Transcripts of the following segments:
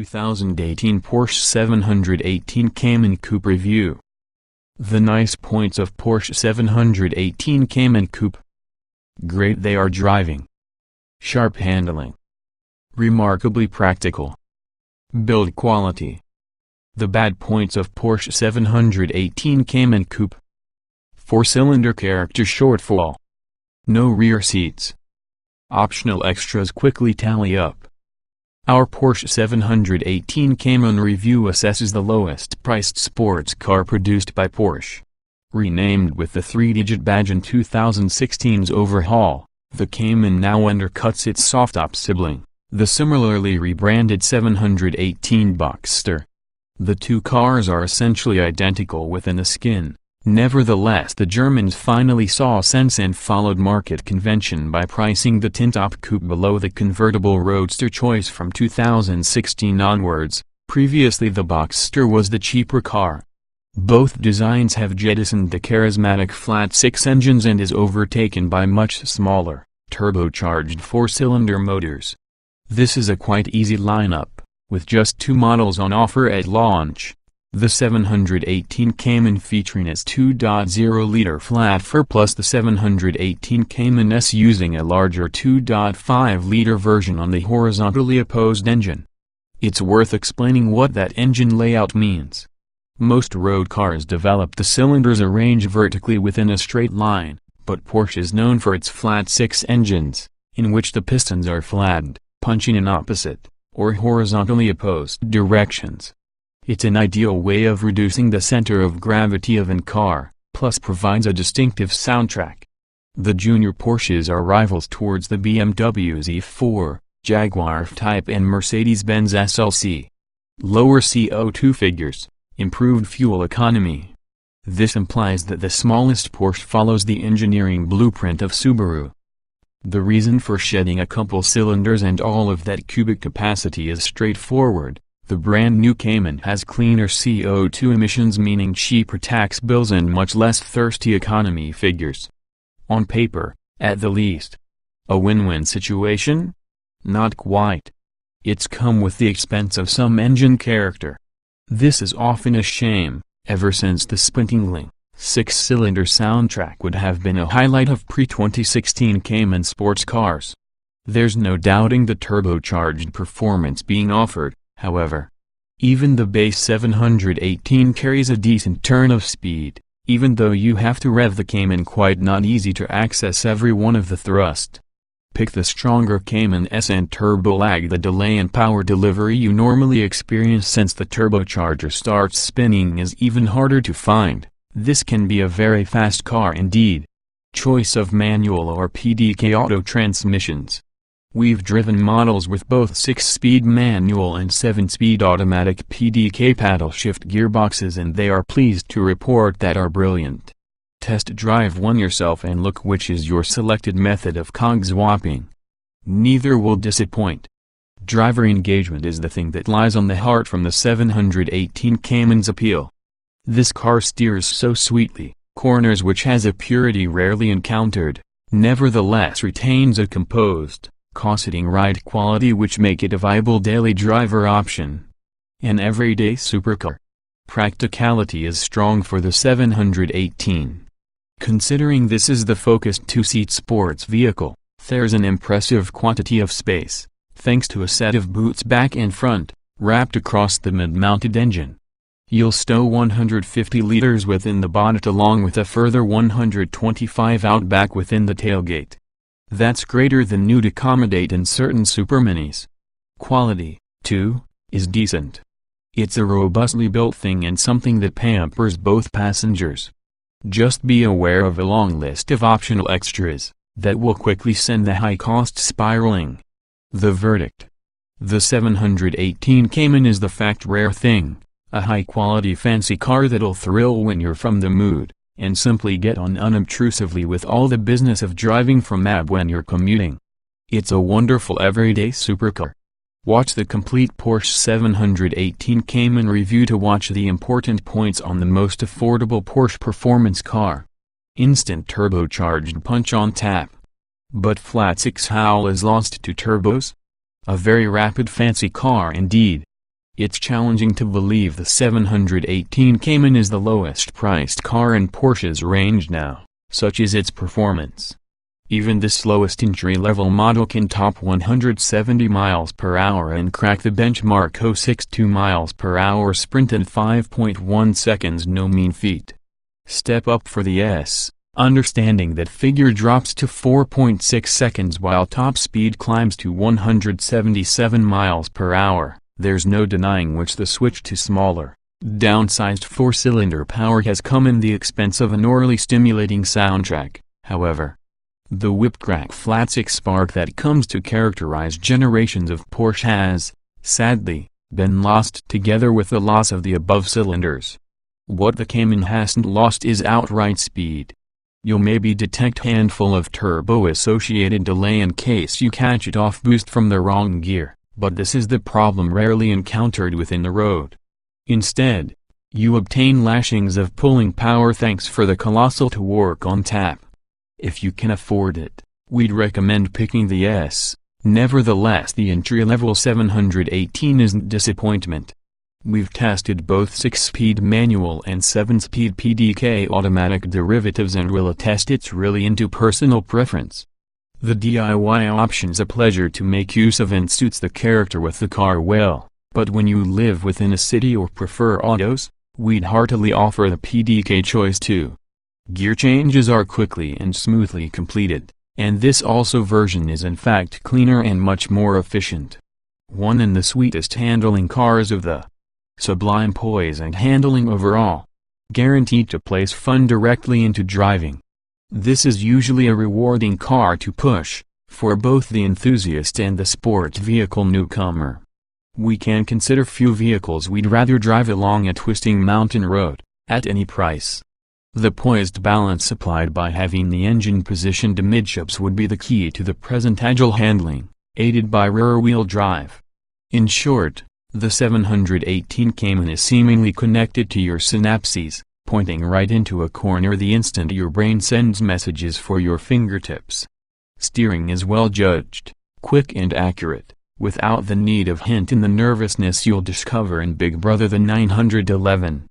2018 Porsche 718 Cayman Coupe Review. The nice points of Porsche 718 Cayman Coupe. Great they are driving. Sharp handling. Remarkably practical. Build quality. The bad points of Porsche 718 Cayman Coupe. 4-cylinder character shortfall. No rear seats. Optional extras quickly tally up. Our Porsche 718 Cayman review assesses the lowest priced sports car produced by Porsche. Renamed with the 3-digit badge in 2016's overhaul, the Cayman now undercuts its soft-top sibling, the similarly rebranded 718 Boxster. The two cars are essentially identical within the skin. Nevertheless, the Germans finally saw sense and followed market convention by pricing the tin-top coupe below the convertible roadster choice from 2016 onwards. Previously the Boxster was the cheaper car. Both designs have jettisoned the charismatic flat-six engines and is overtaken by much smaller, turbocharged 4-cylinder motors. This is a quite easy lineup, with just two models on offer at launch. The 718 Cayman featuring its 2.0-liter flat-4 plus the 718 Cayman S using a larger 2.5-liter version on the horizontally opposed engine. It's worth explaining what that engine layout means. Most road cars develop the cylinders arranged vertically within a straight line, but Porsche is known for its flat-six engines, in which the pistons are flattened, punching in opposite, or horizontally opposed directions. It's an ideal way of reducing the center of gravity of a car, plus provides a distinctive soundtrack. The junior Porsches are rivals towards the BMW Z4, Jaguar F-Type and Mercedes-Benz SLC. Lower CO2 figures, improved fuel economy. This implies that the smallest Porsche follows the engineering blueprint of Subaru. The reason for shedding a couple cylinders and all of that cubic capacity is straightforward. The brand new Cayman has cleaner CO2 emissions, meaning cheaper tax bills and much less thirsty economy figures. On paper, at the least. A win-win situation? Not quite. It's come with the expense of some engine character. This is often a shame, ever since the spintingling, 6-cylinder soundtrack would have been a highlight of pre-2016 Cayman sports cars. There's no doubting the turbocharged performance being offered. However, even the base 718 carries a decent turn of speed, even though you have to rev the Cayman quite not easy to access every one of the thrust. Pick the stronger Cayman S and turbo lag the delay in power delivery you normally experience since the turbocharger starts spinning is even harder to find. This can be a very fast car indeed. Choice of manual or PDK auto transmissions. We've driven models with both 6-speed manual and 7-speed automatic PDK paddle shift gearboxes and they are pleased to report that are brilliant. Test drive one yourself and look which is your selected method of cog swapping. Neither will disappoint. Driver engagement is the thing that lies on the heart from the 718 Cayman's appeal. This car steers so sweetly, corners which has a purity rarely encountered, nevertheless retains a composed, cosseting ride quality which make it a viable daily driver option. An everyday supercar. Practicality is strong for the 718. Considering this is the focused two-seat sports vehicle, there's an impressive quantity of space, thanks to a set of boots back and front, wrapped across the mid-mounted engine. You'll stow 150 liters within the bonnet along with a further 125 out back within the tailgate. That's greater than you'd accommodate in certain superminis. Quality, too, is decent. It's a robustly built thing and something that pampers both passengers. Just be aware of a long list of optional extras that will quickly send the high cost spiraling. The verdict. The 718 Cayman is the fact rare thing, a high-quality fancy car that'll thrill when you're from the mood, and simply get on unobtrusively with all the business of driving from AB when you're commuting. It's a wonderful everyday supercar. Watch the complete Porsche 718 Cayman review to watch the important points on the most affordable Porsche performance car. Instant turbocharged punch on tap. But flat-six howl is lost to turbos? A very rapid fancy car indeed. It's challenging to believe the 718 Cayman is the lowest priced car in Porsche's range now, such is its performance. Even this lowest entry-level model can top 170 miles per hour and crack the benchmark 0.62 miles per hour sprint in 5.1 seconds, no mean feat. Step up for the S, understanding that figure drops to 4.6 seconds while top speed climbs to 177 miles per hour. There's no denying which the switch to smaller, downsized four-cylinder power has come in the expense of an orally stimulating soundtrack. However, the whip-crack flat-six spark that comes to characterize generations of Porsche has, sadly, been lost together with the loss of the above cylinders. What the Cayman hasn't lost is outright speed. You'll maybe detect a handful of turbo-associated delay in case you catch it off boost from the wrong gear, but this is the problem rarely encountered within the road. Instead, you obtain lashings of pulling power thanks for the colossal torque on tap. If you can afford it, we'd recommend picking the S. Nevertheless, the entry-level 718 isn't disappointment. We've tested both 6-speed manual and 7-speed PDK automatic derivatives and will attest it's really into personal preference. The DIY option's a pleasure to make use of and suits the character with the car well, but when you live within a city or prefer autos, we'd heartily offer the PDK choice too. Gear changes are quickly and smoothly completed, and this also version is in fact cleaner and much more efficient. One in the sweetest handling cars of the sublime poise and handling overall. Guaranteed to place fun directly into driving. This is usually a rewarding car to push, for both the enthusiast and the sport vehicle newcomer. We can consider few vehicles we'd rather drive along a twisting mountain road, at any price. The poised balance supplied by having the engine positioned amidships would be the key to the present agile handling, aided by rear-wheel drive. In short, the 718 Cayman is seemingly connected to your synapses, pointing right into a corner the instant your brain sends messages for your fingertips. Steering is well judged, quick and accurate, without the need of hint in the nervousness you'll discover in Big Brother the 911.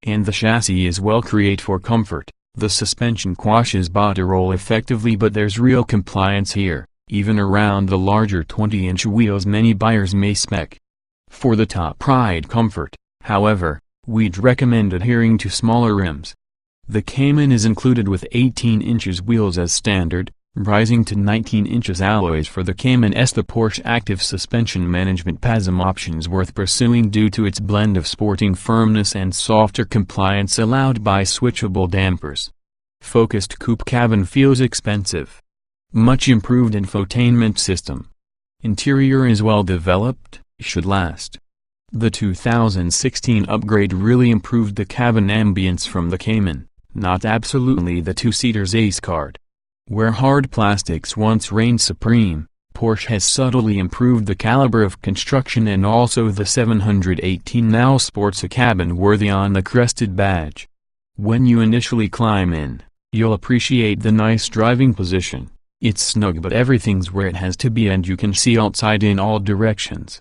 And the chassis is well created for comfort. The suspension quashes body roll effectively, but there's real compliance here, even around the larger 20-inch wheels many buyers may spec. For the top ride comfort, however, we'd recommend adhering to smaller rims. The Cayman is included with 18 inches wheels as standard, rising to 19 inches alloys for the Cayman S. The Porsche Active Suspension Management PASM option's worth pursuing due to its blend of sporting firmness and softer compliance allowed by switchable dampers. Focused coupe cabin feels expensive. Much improved infotainment system. Interior is well developed, should last. The 2016 upgrade really improved the cabin ambience from the Cayman, not absolutely the two-seater's ace card. Where hard plastics once reigned supreme, Porsche has subtly improved the caliber of construction, and also the 718 now sports a cabin worthy on the crested badge. When you initially climb in, you'll appreciate the nice driving position. It's snug but everything's where it has to be and you can see outside in all directions.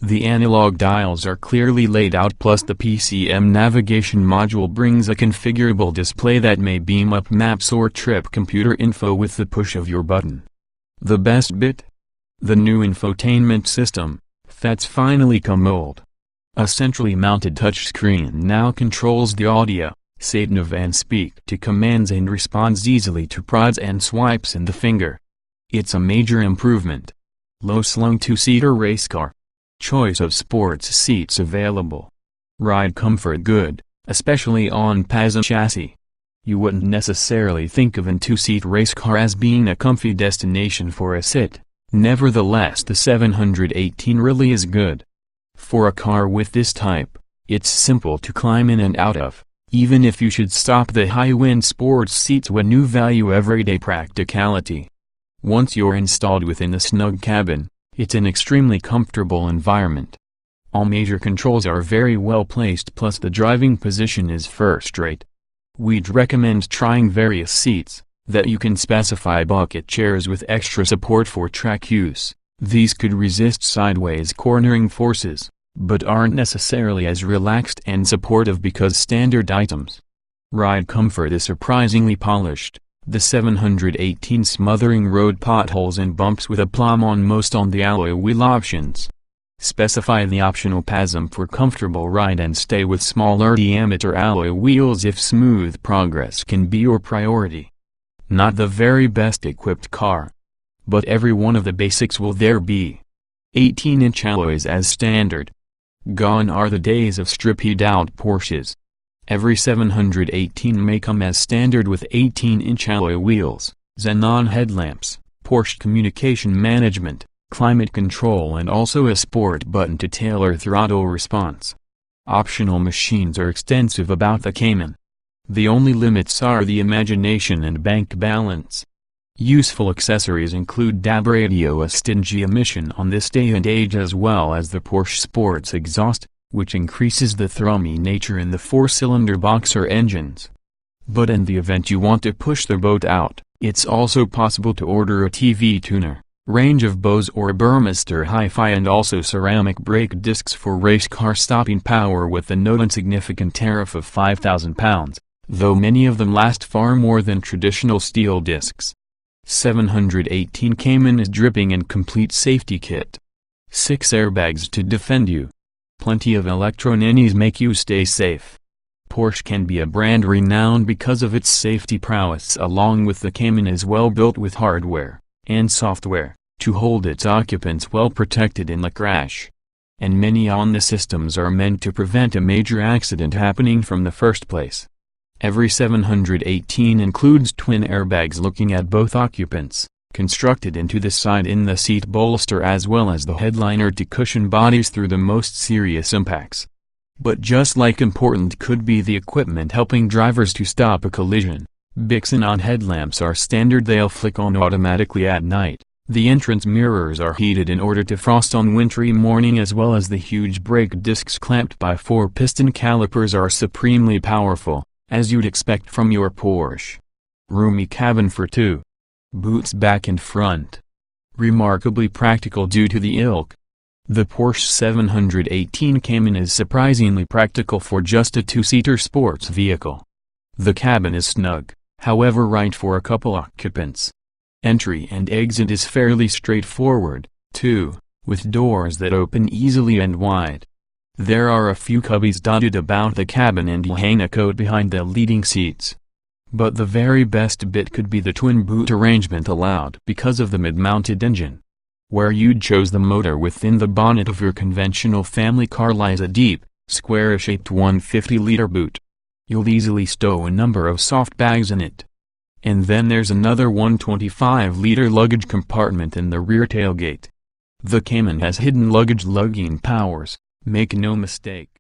The analog dials are clearly laid out, plus the PCM navigation module brings a configurable display that may beam up maps or trip computer info with the push of your button. The best bit? The new infotainment system, that's finally come old. A centrally mounted touchscreen now controls the audio, sat-nav and speak to commands and responds easily to prods and swipes in the finger. It's a major improvement. Low-slung two-seater race car. Choice of sports seats available. Ride comfort good, especially on PASM chassis. You wouldn't necessarily think of a two-seat race car as being a comfy destination for a sit. Nevertheless, the 718 really is good. For a car with this type, it's simple to climb in and out of, even if you should stop the high-wind sports seats when you value everyday practicality. Once you're installed within the snug cabin, it's an extremely comfortable environment. All major controls are very well placed, plus the driving position is first-rate. We'd recommend trying various seats, that you can specify bucket chairs with extra support for track use. These could resist sideways cornering forces, but aren't necessarily as relaxed and supportive because standard items. Ride comfort is surprisingly polished, the 718 smothering road potholes and bumps with aplomb on most on the alloy wheel options. Specify the optional PASM for comfortable ride and stay with smaller diameter alloy wheels if smooth progress can be your priority. Not the very best equipped car, but every one of the basics will there be. 18-inch alloys as standard. Gone are the days of stripped out Porsches. Every 718 may come as standard with 18-inch alloy wheels, xenon headlamps, Porsche communication management, climate control and also a sport button to tailor throttle response. Optional machines are extensive about the Cayman. The only limits are the imagination and bank balance. Useful accessories include DAB radio, a stingy emission on this day and age, as well as the Porsche Sports exhaust, which increases the thrummy nature in the 4-cylinder Boxster engines. But in the event you want to push the boat out, it's also possible to order a TV tuner, range of Bose or Burmester Hi-Fi, and also ceramic brake discs for race car stopping power with the no insignificant tariff of £5,000, though many of them last far more than traditional steel discs. 718 Cayman is dripping in complete safety kit. 6 airbags to defend you. Plenty of electro-nannies make you stay safe. Porsche can be a brand renowned because of its safety prowess, along with the Cayman is well built with hardware and software to hold its occupants well protected in the crash. And many on the systems are meant to prevent a major accident happening from the first place. Every 718 includes twin airbags looking at both occupants, constructed into the side in the seat bolster, as well as the headliner to cushion bodies through the most serious impacts. But just like important could be the equipment helping drivers to stop a collision. Xenon headlamps are standard, they'll flick on automatically at night. The entrance mirrors are heated in order to frost on wintry morning, as well as the huge brake discs clamped by 4 piston calipers are supremely powerful, as you'd expect from your Porsche. Roomy cabin for 2. Boots back and front. Remarkably practical due to the ilk. The Porsche 718 Cayman is surprisingly practical for just a 2-seater sports vehicle. The cabin is snug, however right for a couple occupants. Entry and exit is fairly straightforward, too, with doors that open easily and wide. There are a few cubbies dotted about the cabin, and you'll hang a coat behind the leading seats. But the very best bit could be the twin boot arrangement allowed because of the mid-mounted engine. Where you'd chose the motor within the bonnet of your conventional family car lies a deep, square-shaped 150-liter boot. You'll easily stow a number of soft bags in it. And then there's another 125-liter luggage compartment in the rear tailgate. The Cayman has hidden luggage lugging powers, make no mistake.